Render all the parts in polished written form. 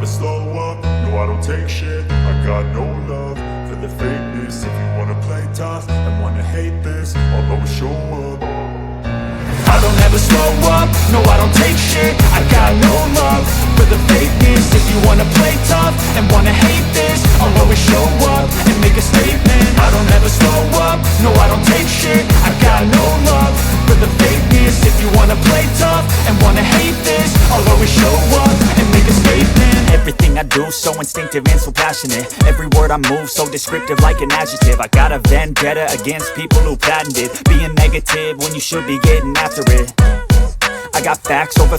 never slow up, no I don't take shit. I got no love for the fakeness. If you wanna play tough and wanna hate this, I'll always show up. I don't ever slow up, no I don't take shit. I got no love for the fakeness. If you wanna play tough and wanna hate this, I'll always show up and make a statement. I don't ever slow up, no I don't take shit. I got no love for the fakeness. If you wanna play tough and wanna hate this, I'll always show up and make a statement. Everything I do so instinctive and so passionate. Every word I move so descriptive like an adjective. I got a vendetta against people who patented being negative when you should be getting after it. I got facts over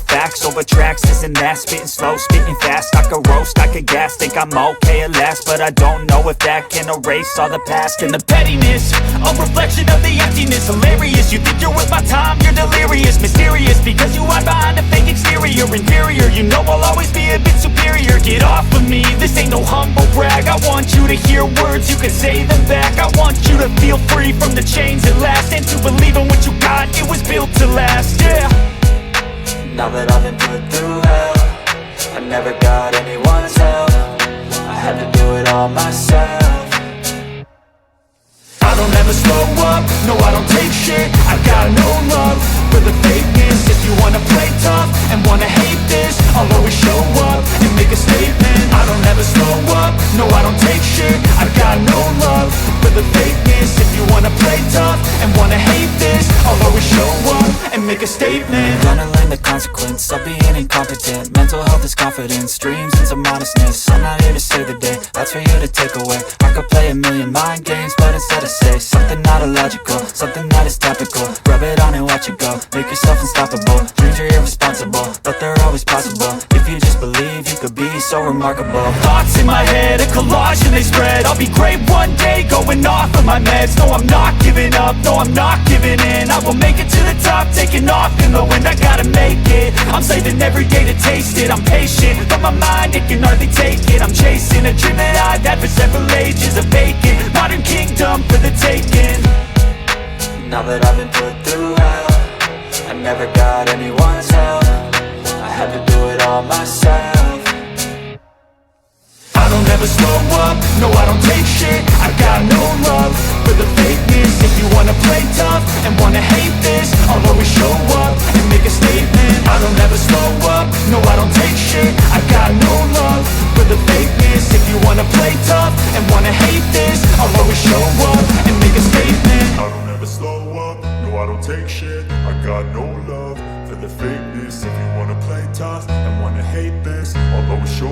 tracks, this and that. Spitting slow, spitting fast. I could roast, I could gas. Think I'm okay at last, but I don't know if that can erase all the past. And the pettiness, a reflection of the emptiness. Hilarious, you think you're worth my time, you're delirious. Mysterious, because you hide behind a fake exterior. Inferior, you know I'll always be a bit superior. Get off of me, this ain't no humble brag. I want you to hear words, you can say them back. I want you to feel free from the chains at last, and to believe in what you got, it was built to last, yeah. Now that I've been put through hell, I never got anyone's help. I had to do it all myself. I don't ever slow up, no I don't take shit. I got no love for the fakeness. If you wanna play tough and wanna hate this, I'll always show up and make a statement. I don't ever slow up, no I don't take shit. I got no love for the fakeness. If you wanna play tough and wanna hate this, I'll always show up and make a statement. Gonna learn the consequence of being incompetent. Mental health is confidence, dreams and some modestness. I'm not here to save the day, that's for you to take away. I could play a million mind games, but instead I say something not illogical, something that is topical. Rub it on and watch it go, make yourself unstoppable. Dreams are irresponsible, but they're always possible. If you just believe, you could be so remarkable. Thoughts in my head, a collage and they spread. I'll be great one day, going off of my meds. No, I'm not giving up, no, I'm not giving in. I will make it to the top, taking off in the wind. I gotta make it, I'm saving every day to taste it. I'm patient, but my mind, it can hardly take it. I'm chasing a dream that I've had for several ages. A vacant, modern kingdom for the taking. Now that I've been put through hell, I never got anyone's help. I had to do it all myself. I don't ever slow up, no I don't take shit. I got no love for the fakeness. If you wanna play tough and wanna hate this, I'll always show up and make a statement. I don't ever slow up, no I don't take shit. I got no love for the fakeness. If you wanna play tough and wanna hate this, I'll always show up and make a statement. I don't ever slow up, no I don't take shit. I got no love for the fakeness. If you wanna play tough and wanna hate this, I'll always show